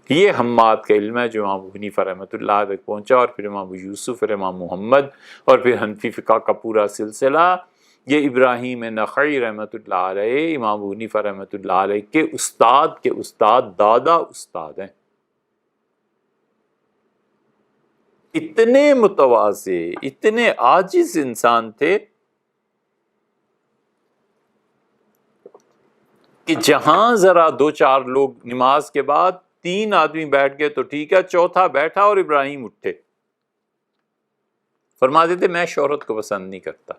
یہ حماد کا علم ہے جو امام ابو حنیفہ رحمۃ اللہ تک پہنچا، اور پھر امام ابو یوسف، پھر امام محمد، اور پھر حنفی فقہ کا پورا سلسلہ۔ یہ ابراہیم نخعی رحمۃ اللہ علیہ امام ابو حنیفہ رحمۃ اللہ علیہ کے استاد دادا استاد ہیں۔ اتنے متواضع، اتنے عاجز انسان تھے کہ جہاں ذرا دو چار لوگ نماز کے بعد 3 آدمی بیٹھ گئے تو ٹھیک ہے، چوتھا بیٹھا اور ابراہیم اٹھے، فرماتے تھے میں شہرت کو پسند نہیں کرتا،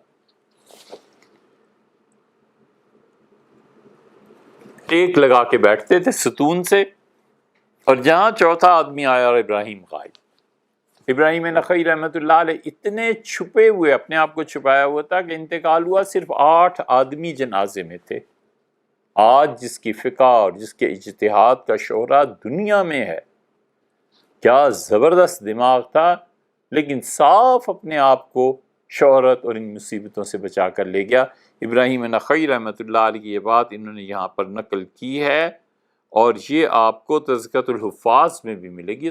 ٹیک لگا کے بیٹھتے تھے ستون سے، اور جہاں چوتھا آدمی آیا اور ابراہیم غائب۔ ابراہیم نخعی رحمۃ اللہ علیہ اتنے چھپے ہوئے، اپنے آپ کو چھپایا ہوا تھا کہ انتقال ہوا صرف 8 آدمی جنازے میں تھے۔ آج جس کی فقہ اور جس کے اجتہاد کا شہرہ دنیا میں ہے، کیا زبردست دماغ تھا، لیکن صاف اپنے آپ کو شہرت اور ان مصیبتوں سے بچا کر لے گیا۔ ابراہیم نخعی رحمۃ اللہ علیہ کی یہ بات انہوں نے یہاں پر نقل کی ہے، اور یہ آپ کو تذکرۃ الحفاظ میں بھی ملے گی۔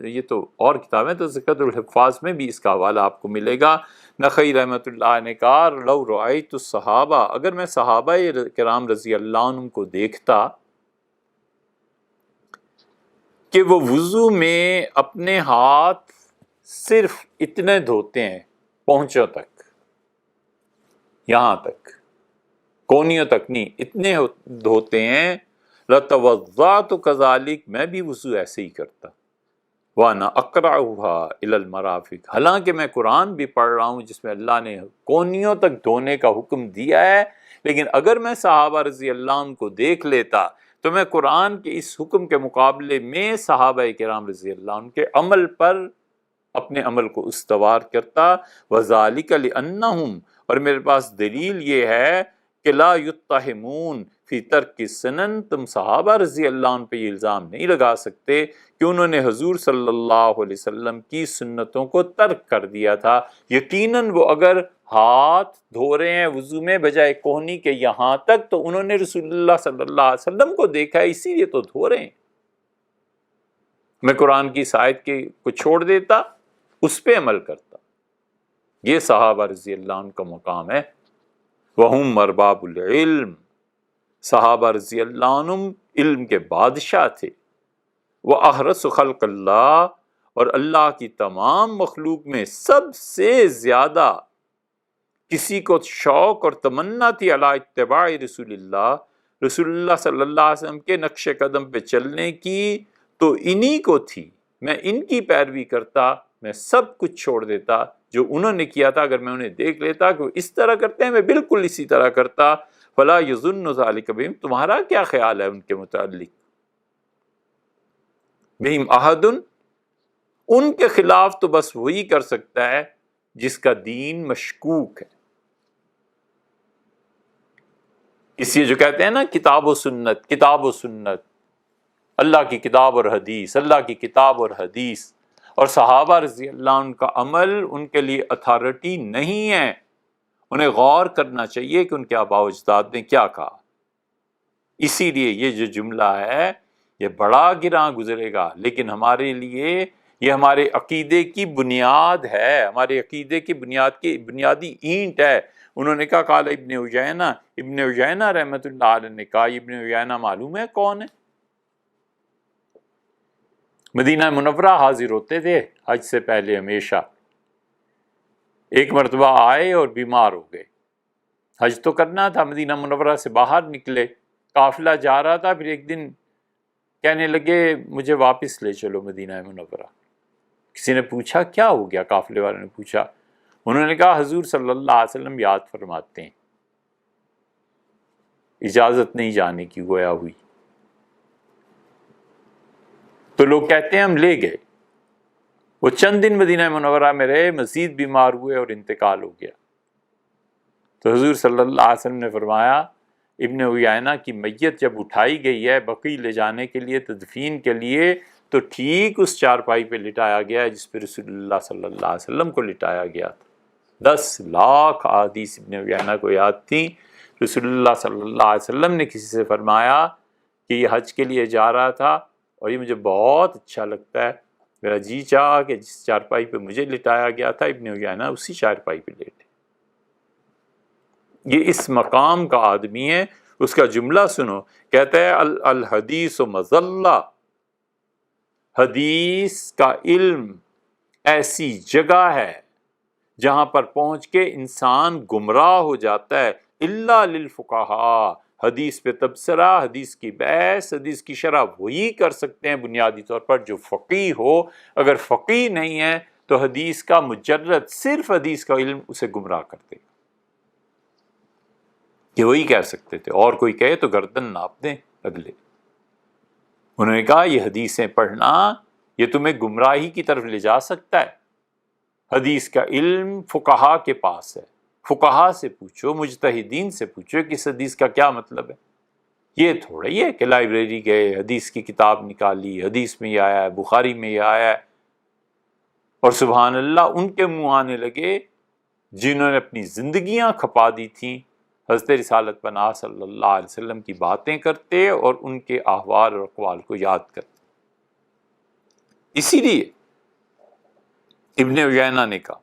یہ تو اور کتاب ہے، تذکرۃ الحفاظ میں بھی اس کا حوالہ آپ کو ملے گا۔ نخعی رحمۃ اللہ نے کہا لو رأیت الصحابہ، اگر میں صحابہ کرام رضی اللہ عنہم کو دیکھتا کہ وہ وضو میں اپنے ہاتھ صرف اتنے دھوتے ہیں، پہنچوں تک، یہاں تک، کونیوں تک نہیں، اتنے دھوتے ہیں، لَتَوَضَّعْتُ كَذَلِكَ، میں بھی وضو ایسے ہی کرتا، وَأَنَا أَقْرَأُهَا إِلَى الْمَرَافِقِ، حالانکہ میں قرآن بھی پڑھ رہا ہوں جس میں اللہ نے کونیوں تک دھونے کا حکم دیا ہے، لیکن اگر میں صحابہ رضی اللہ عنہ کو دیکھ لیتا تو میں قرآن کے اس حکم کے مقابلے میں صحابہ کرام رضی اللہ عنہ کے عمل پر اپنے عمل کو استوار کرتا۔ وَذَلِكَ لِأَنَّهُمْ، اور میرے پاس دلیل یہ ہے کہ لا یتہمون فی ترک سنن، تم صحابہ رضی اللہ عنہ پہ یہ الزام نہیں لگا سکتے کہ انہوں نے حضور صلی اللہ علیہ وسلم کی سنتوں کو ترک کر دیا تھا۔ یقیناً وہ اگر ہاتھ دھو رہے ہیں وضو میں بجائے کہنی کے یہاں تک، تو انہوں نے رسول اللہ صلی اللہ علیہ وسلم کو دیکھا ہے، اسی لیے تو دھو رہے ہیں۔ میں قرآن کی اس آیت کو چھوڑ دیتا، اس پہ عمل کرتا۔ یہ صحابہ رضی اللہ عنہ کا مقام ہے۔ وَهُمْ أَرْبَابُ الْعِلْمِ، صحابہ رضی اللہ عنہم علم کے بادشاہ تھے۔ وَأَحْرَصُ خَلْقِ اللَّهِ، اور اللہ کی تمام مخلوق میں سب سے زیادہ کسی کو شوق اور تمنا تھی علی اتباع رسول اللہ، رسول اللہ صلی اللہ علیہ وسلم کے نقش قدم پہ چلنے کی، تو انہی کو تھی۔ میں ان کی پیروی کرتا، میں سب کچھ چھوڑ دیتا جو انہوں نے کیا تھا، اگر میں انہیں دیکھ لیتا کہ وہ اس طرح کرتے ہیں میں بالکل اسی طرح کرتا۔ فلا یظن ذلک بہم، تمہارا کیا خیال ہے ان کے متعلق؟ بہم احد، ان کے خلاف تو بس وہی کر سکتا ہے جس کا دین مشکوک ہے۔ اس لیے جو کہتے ہیں نا کتاب و سنت، کتاب و سنت، اللہ کی کتاب اور حدیث، اللہ کی کتاب اور حدیث، اور صحابہ رضی اللہ عنہ کا عمل ان کے لیے اتھارٹی نہیں ہے۔ انہیں غور کرنا چاہیے کہ ان کے آباء و اجداد نے کیا کہا۔ اسی لیے یہ جو جملہ ہے یہ بڑا گراں گزرے گا، لیکن ہمارے لیے یہ ہمارے عقیدے کی بنیاد ہے، ہمارے عقیدے کی بنیاد کی بنیادی اینٹ ہے۔ انہوں نے کہا قال ابن عیینہ، ابن عیینہ رحمۃ اللہ علیہ نے کہا، ابن عیینہ معلوم ہے کون ہے؟ مدینہ منورہ حاضر ہوتے تھے حج سے پہلے ہمیشہ۔ ایک مرتبہ آئے اور بیمار ہو گئے، حج تو کرنا تھا، مدینہ منورہ سے باہر نکلے، قافلہ جا رہا تھا، پھر ایک دن کہنے لگے مجھے واپس لے چلو مدینہ منورہ۔ کسی نے پوچھا کیا ہو گیا؟ قافلے والے نے پوچھا، انہوں نے کہا حضور صلی اللہ علیہ وسلم یاد فرماتے ہیں، اجازت نہیں جانے کی گویا ہوئی۔ تو لوگ کہتے ہیں ہم لے گئے، وہ چند دن مدینہ منورہ میں رہے، مزید بیمار ہوئے اور انتقال ہو گیا۔ تو حضور صلی اللہ علیہ وسلم نے فرمایا ابن عیینہ کی میت جب اٹھائی گئی ہے بقیع لے جانے کے لیے، تدفین کے لیے، تو ٹھیک اس چارپائی پہ لٹایا گیا ہے جس پہ رسول اللہ صلی اللہ علیہ وسلم کو لٹایا گیا تھا۔ 10 لاکھ احادیث ابن عیینہ کو یاد تھیں۔ رسول اللہ صلی اللہ علیہ وسلم نے کسی سے فرمایا کہ یہ حج کے لیے جا رہا تھا، اور یہ مجھے بہت اچھا لگتا ہے، میرا جی چاہا کہ جس چارپائی پہ مجھے لٹایا گیا تھا ابن عیینہ اسی چارپائی پہ لیٹے۔ یہ اس مقام کا آدمی ہے۔ اس کا جملہ سنو، کہتا ہے الحدیث مظلہ، حدیث کا علم ایسی جگہ ہے جہاں پر پہنچ کے انسان گمراہ ہو جاتا ہے۔ الا للفقہاء، حدیث پہ تبصرہ، حدیث کی بحث، حدیث کی شرح وہی کر سکتے ہیں بنیادی طور پر جو فقیہ ہو۔ اگر فقیہ نہیں ہے تو حدیث کا مجرد صرف حدیث کا علم اسے گمراہ کرتے، یہ وہی کہہ سکتے تھے، اور کوئی کہے تو گردن ناپ دیں اگلے۔ انہوں نے کہا یہ حدیثیں پڑھنا یہ تمہیں گمراہی کی طرف لے جا سکتا ہے۔ حدیث کا علم فقہا کے پاس ہے، فقہا سے پوچھو، مجتہدین سے پوچھو کہ اس حدیث کا کیا مطلب ہے۔ یہ تھوڑا ہی ہے کہ لائبریری گئے، حدیث کی کتاب نکالی، حدیث میں یہ آیا ہے، بخاری میں یہ آیا ہے، اور سبحان اللہ ان کے منہ آنے لگے جنہوں نے اپنی زندگیاں کھپا دی تھیں حضرت رسالت پناہ صلی اللہ علیہ وسلم کی باتیں کرتے اور ان کے احوال اور اقوال کو یاد کرتے۔ اسی لیے ابن عیینہ نے کہا،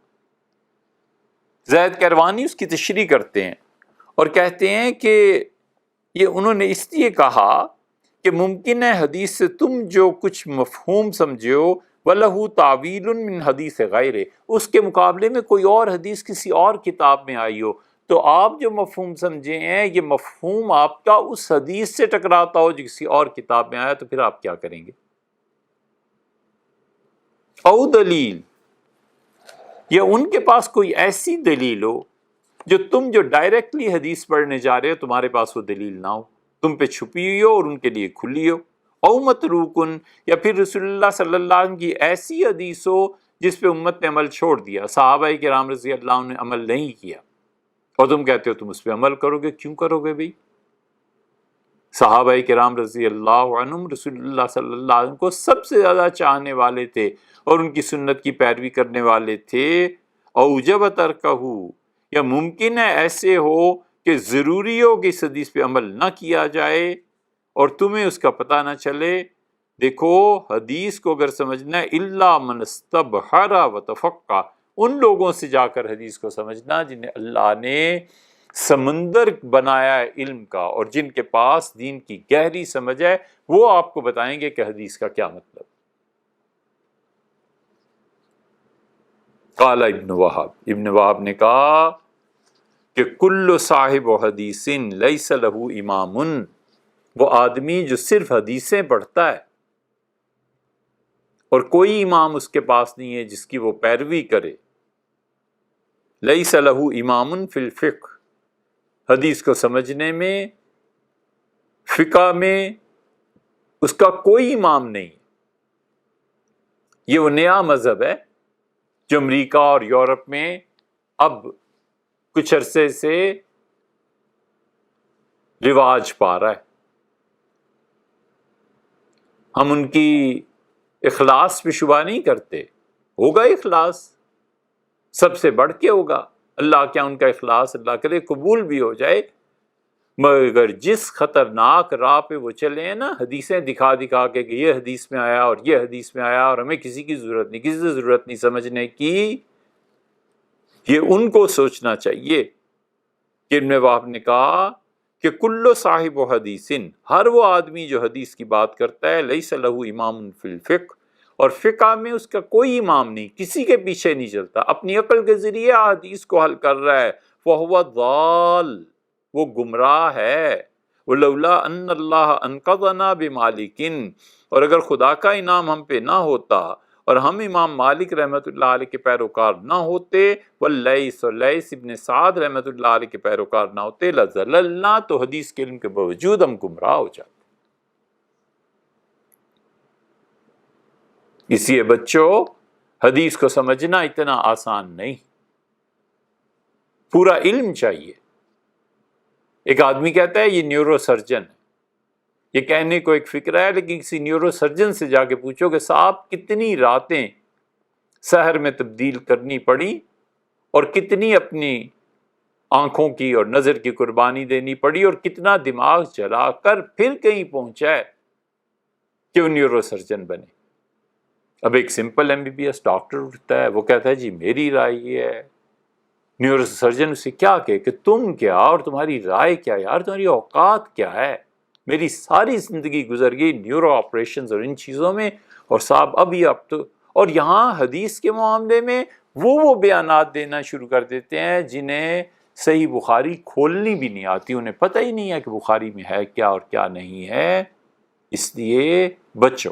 زید کیروانی اس کی تشریح کرتے ہیں اور کہتے ہیں کہ یہ انہوں نے اس لیے کہا کہ ممکن ہے حدیث سے تم جو کچھ مفہوم سمجھو وَلَهُ تَعْوِيلٌ مِّن حدیث غیر، اس کے مقابلے میں کوئی اور حدیث کسی اور کتاب میں آئی ہو، تو آپ جو مفہوم سمجھے ہیں یہ مفہوم آپ کا اس حدیث سے ٹکراتا ہو جو کسی اور کتاب میں آیا، تو پھر آپ کیا کریں گے؟ او دلیل، یا ان کے پاس کوئی ایسی دلیل ہو جو تم جو ڈائریکٹلی حدیث پڑھنے جا رہے ہو تمہارے پاس وہ دلیل نہ ہو، تم پہ چھپی ہوئی ہو اور ان کے لیے کھلی ہو۔ او متروکن، یا پھر رسول اللہ صلی اللہ علیہ وسلم کی ایسی حدیث ہو جس پہ امت نے عمل چھوڑ دیا، صحابہ کرام رضی اللہ عنہ نے عمل نہیں کیا، اور تم کہتے ہو تم اس پہ عمل کرو گے۔ کیوں کرو گے بھائی؟ صحابہ کرام رضی اللہ عنہم رسول اللہ صلی اللہ علیہ وسلم کو سب سے زیادہ چاہنے والے تھے اور ان کی سنت کی پیروی کرنے والے تھے۔ اوجب ترکہ، یا ممکن ہے ایسے ہو کہ ضروری ہو کہ اس حدیث پہ عمل نہ کیا جائے اور تمہیں اس کا پتہ نہ چلے۔ دیکھو حدیث کو اگر سمجھنا ہے الا من استبحر وتفقہ، ان لوگوں سے جا کر حدیث کو سمجھنا جنہیں اللہ نے سمندر بنایا ہے علم کا اور جن کے پاس دین کی گہری سمجھ ہے، وہ آپ کو بتائیں گے کہ حدیث کا کیا مطلب۔ قال ابن وہب، ابن وہب نے کہا کہ کل صاحب حدیث لیس لہ امام، وہ آدمی جو صرف حدیثیں پڑھتا ہے اور کوئی امام اس کے پاس نہیں ہے جس کی وہ پیروی کرے، لیس لہ امام فی الفقہ، حدیث کو سمجھنے میں، فقہ میں اس کا کوئی امام نہیں۔ یہ وہ نیا مذہب ہے جو امریکہ اور یورپ میں اب کچھ عرصے سے رواج پا رہا ہے۔ ہم ان کی اخلاص پہ شبہ نہیں کرتے، ہوگا اخلاص، سب سے بڑھ کے ہوگا، اللہ کیا ان کا اخلاص اللہ کرے قبول بھی ہو جائے، مگر جس خطرناک راہ پہ وہ چلے ہیں نا، حدیثیں دکھا دکھا کے کہ یہ حدیث میں آیا اور یہ حدیث میں آیا اور ہمیں کسی کی ضرورت نہیں، کسی سے ضرورت نہیں سمجھنے کی، یہ ان کو سوچنا چاہیے کہ ابن وہب نے کہا کہ کل صاحب حدیث، ہر وہ آدمی جو حدیث کی بات کرتا ہے، لیس لہ امام فی الفقہ، اور فقہ میں اس کا کوئی امام نہیں، کسی کے پیچھے نہیں چلتا، اپنی عقل کے ذریعے حدیث کو حل کر رہا ہے، فہو ضال، وہ گمراہ ہے۔ وَلَوْلَا أَنَّ اللَّهَ أَنْقَذَنَا بِمَالِكٍ، اور اگر خدا کا انعام ہم پہ نہ ہوتا اور ہم امام مالک رحمۃ اللہ علیہ کے پیروکار نہ ہوتے، واللیث، اور لیث ابن سعد رحمۃ اللہ علیہ کے پیروکار نہ ہوتے، لَزَلَلْنَا، تو حدیث کے علم کے باوجود ہم گمراہ ہو جاتے۔ اس لیے بچوں، حدیث کو سمجھنا اتنا آسان نہیں، پورا علم چاہیے۔ ایک آدمی کہتا ہے یہ نیورو سرجن ہے، یہ کہنے کو ایک فکر ہے، لیکن کسی نیورو سرجن سے جا کے پوچھو کہ صاحب کتنی راتیں سحر میں تبدیل کرنی پڑی اور کتنی اپنی آنکھوں کی اور نظر کی قربانی دینی پڑی اور کتنا دماغ جلا کر پھر کہیں پہنچا ہے کہ وہ نیورو سرجن بنے. اب ایک سمپل MBBS ڈاکٹر ہوتا ہے، وہ کہتا ہے جی میری رائے یہ ہے. نیورو سرجن اسے کیا کہے کہ تم کیا اور تمہاری رائے کیا، یار تمہاری اوقات کیا ہے؟ میری ساری زندگی گزر گئی نیورو آپریشنز اور ان چیزوں میں، اور صاحب اب تو، اور یہاں حدیث کے معاملے میں وہ بیانات دینا شروع کر دیتے ہیں جنہیں صحیح بخاری کھولنی بھی نہیں آتی، انہیں پتہ ہی نہیں ہے کہ بخاری میں ہے کیا اور کیا نہیں ہے. اس لیے بچو.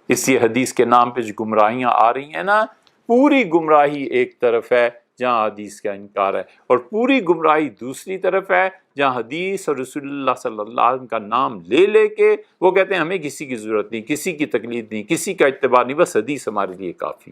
اس لیے حدیث کے نام پہ جو گمراہیاں آ رہی ہیں نا، پوری گمراہی ایک طرف ہے جہاں حدیث کا انکار ہے، اور پوری گمراہی دوسری طرف ہے جہاں حدیث اور رسول اللہ صلی اللہ علیہ وسلم کا نام لے لے کے وہ کہتے ہیں ہمیں کسی کی ضرورت نہیں، کسی کی تقلید نہیں، کسی کا اتباع نہیں، بس حدیث ہمارے لیے کافی.